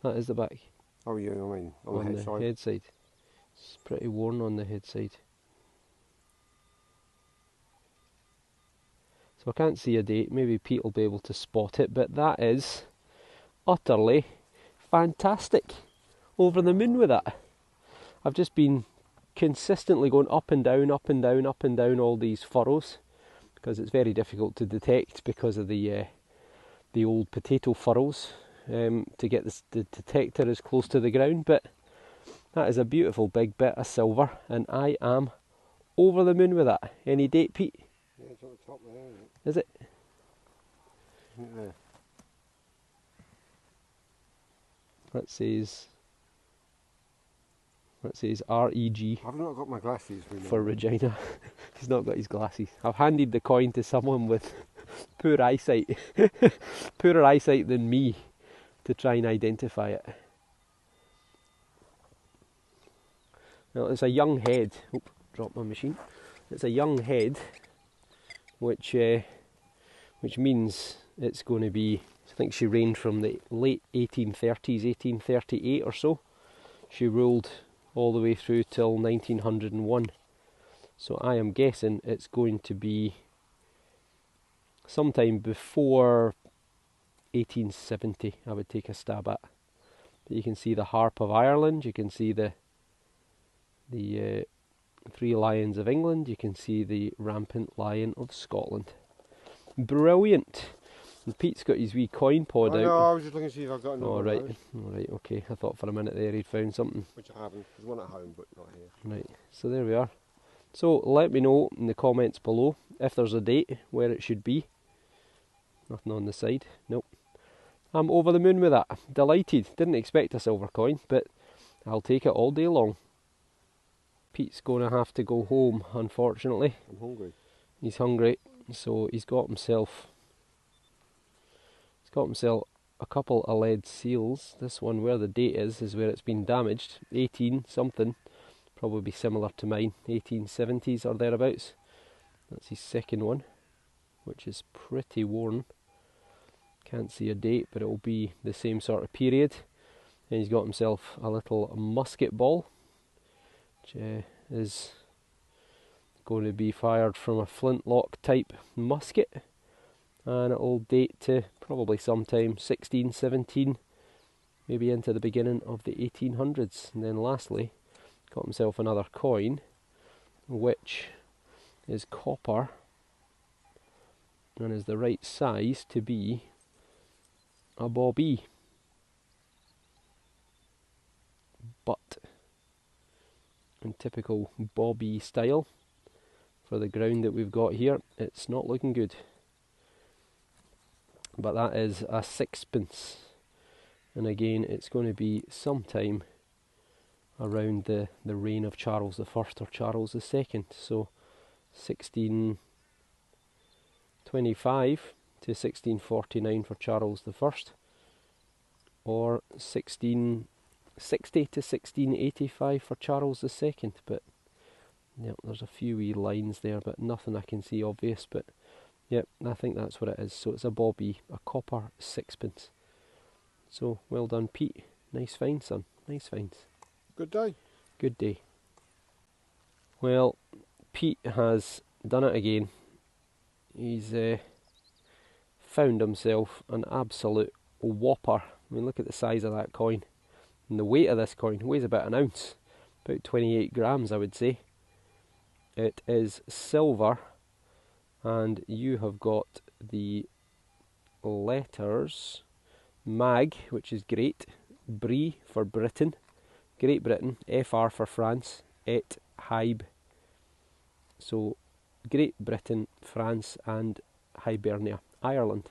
That is the back. Oh yeah, I mean on the on head the side. head side. It's pretty worn on the head side. So I can't see a date, maybe Pete will be able to spot it, but that is utterly fantastic. Over the moon with that. I've just been consistently going up and down, up and down, up and down all these furrows, because it's very difficult to detect because of the old potato furrows, to get the detector as close to the ground. But that is a beautiful big bit of silver, and I am over the moon with that. Any date, Pete? Yeah, it's on the top there, isn't it? Is it? Isn't it there? That says REG I've not got my glasses with me. for Regina. He's not got his glasses. I've handed the coin to someone with poor eyesight, poorer eyesight than me, to try and identify it. Well, it's a young head. Oop, dropped my machine. It's a young head, which means it's going to be, I think she reigned from the late 1830s, 1838 or so. She ruled all the way through till 1901. So I am guessing it's going to be sometime before 1870, I would take a stab at. But you can see the Harp of Ireland, you can see the Three Lions of England, you can see the Rampant Lion of Scotland. Brilliant! And Pete's got his wee coin pod I out. know, I was just looking to see if I've got another All right, one of those, all right, okay. I thought for a minute there he'd found something. which I haven't. There's one at home, but not here. Right, so there we are. So let me know in the comments below if there's a date where it should be. Nothing on the side, nope. I'm over the moon with that. Delighted. Didn't expect a silver coin, but I'll take it all day long. Pete's going to have to go home, unfortunately. I'm hungry. He's hungry, so he's got himself a couple of lead seals. This one, where the date is where it's been damaged. 18 something, probably similar to mine, 1870s or thereabouts. That's his second one, which is pretty worn. Can't see a date, but it will be the same sort of period. And he's got himself a little musket ball, which is going to be fired from a flintlock type musket, and it will date to probably sometime 1617, maybe into the beginning of the 1800s. And then lastly, got himself another coin, which is copper and is the right size to be a bobby. But in typical bobby style, for the ground that we've got here, it's not looking good. But that is a sixpence, and again it's going to be sometime around the reign of Charles I or Charles II, so 1625 to 1649 for Charles I, or 1660 to 1685 for Charles II. But yep, there's a few wee lines there, but nothing I can see obvious. But yep, I think that's what it is. So it's a bobby, a copper sixpence. So well done, Pete. Nice find, son. Nice finds. Good day. Good day. Well, Pete has done it again. He's found himself an absolute whopper. I mean, look at the size of that coin. And the weight of this coin weighs about an ounce. About 28 grams, I would say. It is silver, and you have got the letters MAG, which is great, Brie for Britain, Great Britain, FR for France, Et Hybe. So Great Britain, France and Hibernia, Ireland.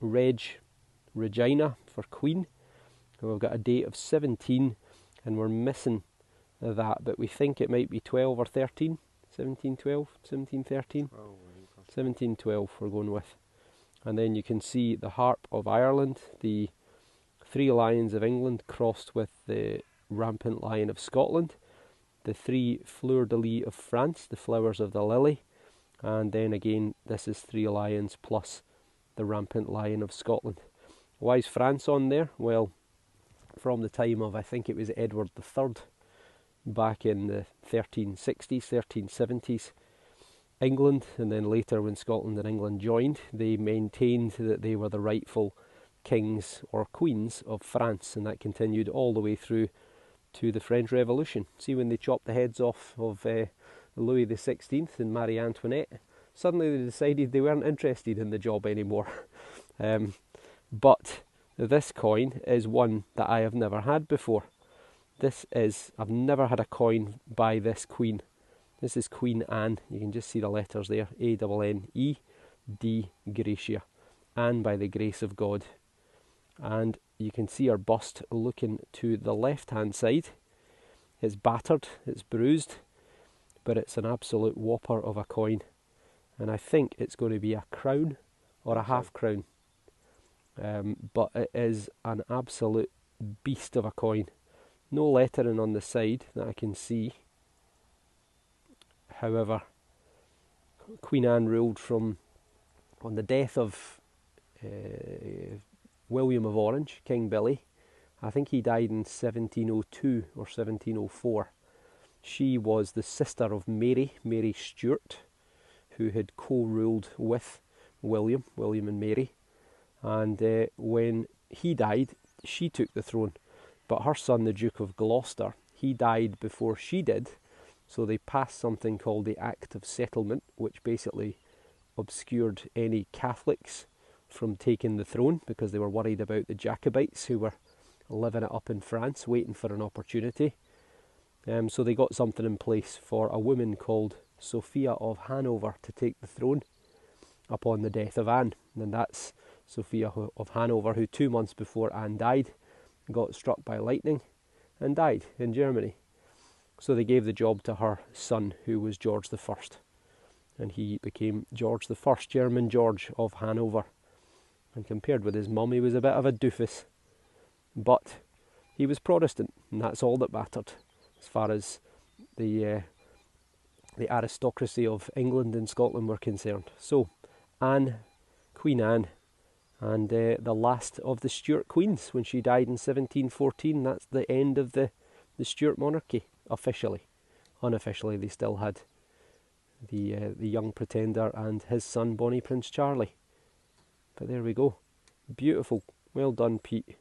Regina for Queen. We've got a date of 17, and we're missing that, but we think it might be 12 or 13. 1712, 1713. 1712 we're going with. And then you can see the Harp of Ireland, the Three Lions of England crossed with the Rampant Lion of Scotland, the three fleurs-de-lis of France, the flowers of the lily, and then again this is Three Lions plus the Rampant Lion of Scotland. Why is France on there? Well, from the time of, I think it was Edward III, back in the 1360s, 1370s, England, and then later when Scotland and England joined, they maintained that they were the rightful kings or queens of France, and that continued all the way through to the French Revolution. See, when they chopped the heads off of Louis XVI and Marie Antoinette, suddenly they decided they weren't interested in the job anymore. But this coin is one that I have never had before. I've never had a coin by this queen. This is Queen Anne. You can just see the letters there, A-N-N-E, D, Gracia, Anne by the grace of God. And you can see her bust looking to the left-hand side. It's battered, it's bruised, but it's an absolute whopper of a coin. And I think it's going to be a crown or a half crown. But it is an absolute beast of a coin. No lettering on the side that I can see. However, Queen Anne ruled from, on the death of William of Orange, King Billy. I think he died in 1702 or 1704. She was the sister of Mary Stuart, who had co-ruled with William and Mary. And when he died, she took the throne. But her son, the Duke of Gloucester, he died before she did. So they passed something called the Act of Settlement, which basically obscured any Catholics from taking the throne, because they were worried about the Jacobites who were living it up in France, waiting for an opportunity. So they got something in place for a woman called Sophia of Hanover to take the throne upon the death of Anne. And that's Sophia of Hanover, who 2 months before Anne died, got struck by lightning and died in Germany. So they gave the job to her son, who was George I. And he became George I, German George of Hanover. And compared with his mum, he was a bit of a doofus. But he was Protestant, and that's all that mattered as far as the aristocracy of England and Scotland were concerned. So, Anne, Queen Anne, and the last of the Stuart queens. When she died in 1714, that's the end of the Stuart monarchy, officially. Unofficially, they still had the young Pretender and his son, Bonnie Prince Charlie. But there we go. Beautiful. Well done, Pete.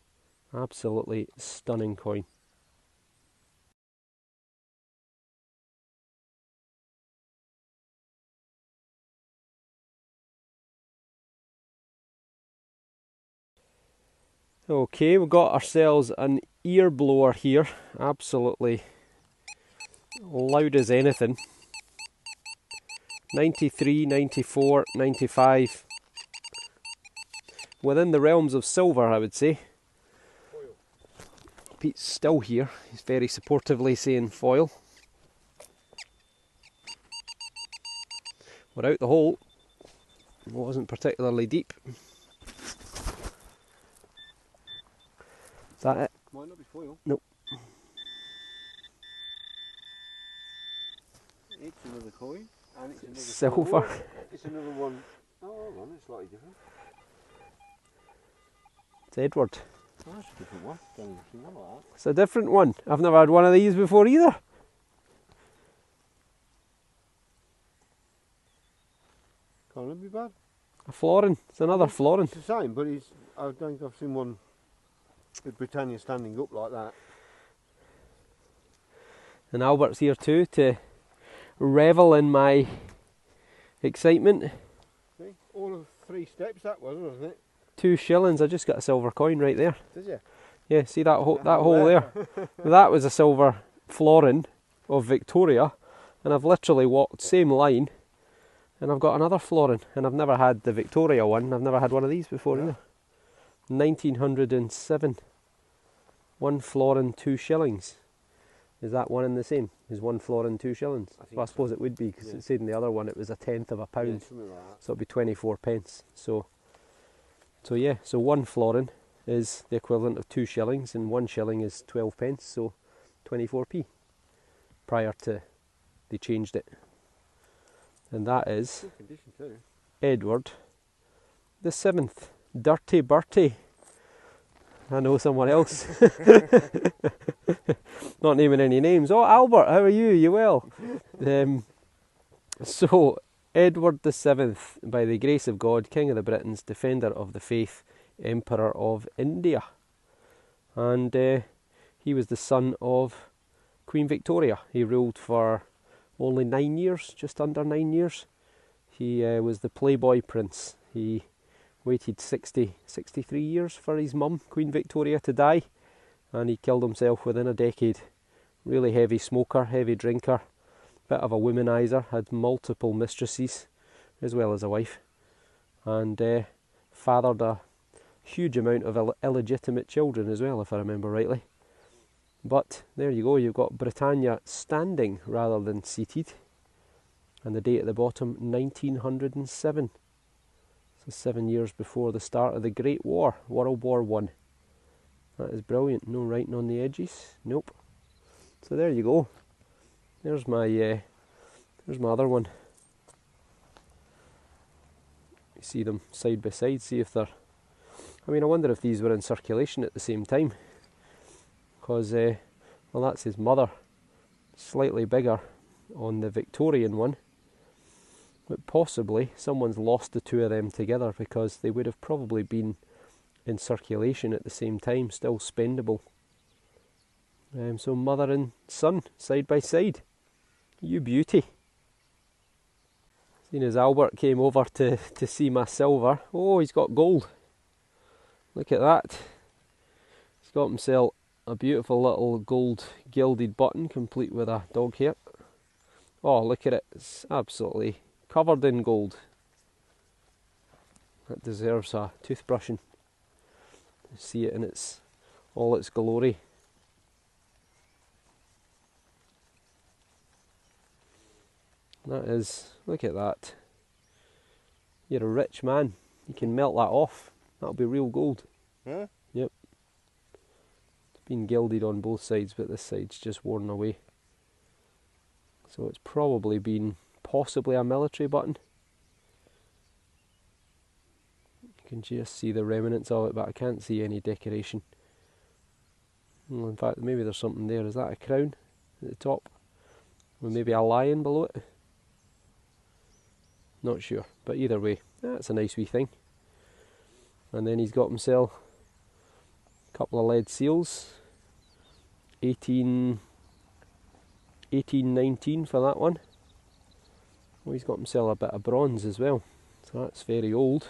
Absolutely stunning coin. Okay, we've got ourselves an ear blower here. Absolutely loud as anything. 93, 94, 95. Within the realms of silver, I would say. Foil. Pete's still here. He's very supportively saying foil. We're out the hole. It wasn't particularly deep. Is that it? Might not be foil. Nope. It's another coin. And it's another silver. It's another one. Oh, hold on, it's slightly different. It's Edward. Oh, that's a different one. Don't even see one like that. It's a different one. I've never had one of these before either. Can't be bad. A florin. It's another florin. It's the same, but I don't think I've seen one with Britannia standing up like that. And Albert's here too to revel in my excitement. See, all of 3 steps that was, wasn't it? 2 shillings. I just got a silver coin right there. Did you? Yeah, see that hole there? That was a silver florin of Victoria, and I've literally walked same line, and I've got another florin, and I've never had the Victoria one. I've never had one of these before either. 1907. 1 florin, 2 shillings. Is that one and the same? Is 1 florin 2 shillings? I suppose it would be, because it said in the other one it was a tenth of a pound. Yeah, something like that. So it'd be 24 pence. So 1 florin is the equivalent of 2 shillings, and 1 shilling is 12 pence, so 24p. Prior to they changed it. And that is Good condition too. Edward the 7th. Dirty Bertie. I know someone else. Not naming any names. Oh, Albert, how are you? You well? So, Edward the Seventh, by the grace of God, King of the Britons, Defender of the Faith, Emperor of India. And he was the son of Queen Victoria. He ruled for only 9 years, just under 9 years. He was the Playboy Prince. He waited 63 years for his mum, Queen Victoria, to die, and he killed himself within a decade. Really heavy smoker, heavy drinker, bit of a womanizer, had multiple mistresses as well as a wife, and fathered a huge amount of illegitimate children as well, if I remember rightly. But there you go, you've got Britannia standing rather than seated, and the date at the bottom, 1907. So 7 years before the start of the Great War, World War I. That is brilliant. No writing on the edges. Nope. So there you go. There's my other one. You see them side by side. See if they're. I mean, I wonder if these were in circulation at the same time. Because, well, that's his mother. Slightly bigger on the Victorian one. But possibly someone's lost the two of them together, because they would have probably been in circulation at the same time, still spendable. So mother and son, side by side. You beauty. Seeing as Albert came over to see my silver. Oh, he's got gold. Look at that. He's got himself a beautiful little gold gilded button, complete with a dog hair. Oh, look at it. It's absolutely covered in gold. That deserves a toothbrushing. See it in all its glory. That is, look at that. You're a rich man. You can melt that off. That'll be real gold. Yeah? Yep. It's been gilded on both sides, but this side's just worn away. So it's probably been possibly a military button. You can just see the remnants of it, but I can't see any decoration. Well, in fact, maybe there's something there. Is that a crown at the top? With maybe a lion below it? Not sure, but either way, that's a nice wee thing. And then he's got himself a couple of lead seals. 1819 for that one. Oh, he's got himself a bit of bronze as well, so that's very old.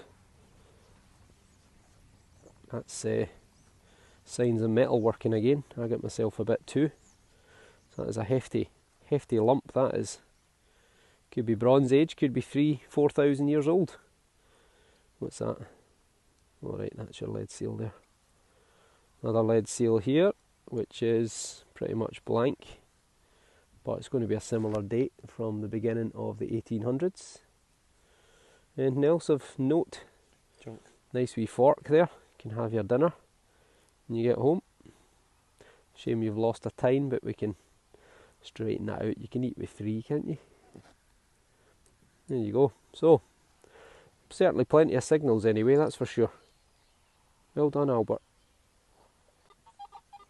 That's signs of metal working again. I got myself a bit too. So that is a hefty lump, that is. Could be Bronze Age, could be 3,000-4,000 years old. What's that? Alright, that's your lead seal there. Another lead seal here, which is pretty much blank, but it's going to be a similar date from the beginning of the 1800s. Anything else of note? Junk. Nice wee fork there. You can have your dinner when you get home. Shame you've lost a tine, but we can straighten that out. You can eat with 3, can't you? There you go. So, certainly plenty of signals anyway, that's for sure. Well done, Albert.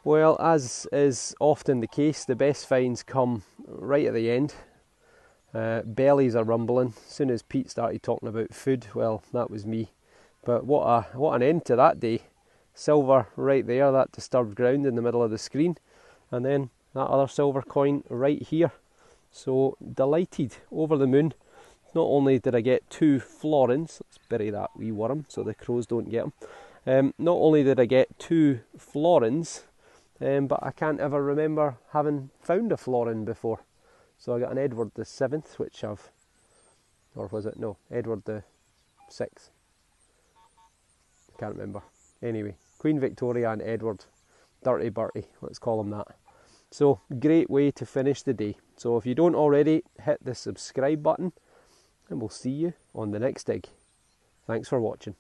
Well, as is often the case, the best finds come right at the end. Bellies are rumbling. As soon as Pete started talking about food, well, that was me. But what an end to that day. Silver right there, that disturbed ground in the middle of the screen. And then that other silver coin right here. So delighted, over the moon. Not only did I get 2 florins, let's bury that wee worm so the crows don't get them. Not only did I get 2 florins, but I can't ever remember having found a florin before. So I got an Edward the 7th, which I've, or was it? No, Edward the 6th. I can't remember. Anyway, Queen Victoria and Edward, Dirty Bertie, let's call him that. So, great way to finish the day. So if you don't already, hit the subscribe button, and we'll see you on the next dig. Thanks for watching.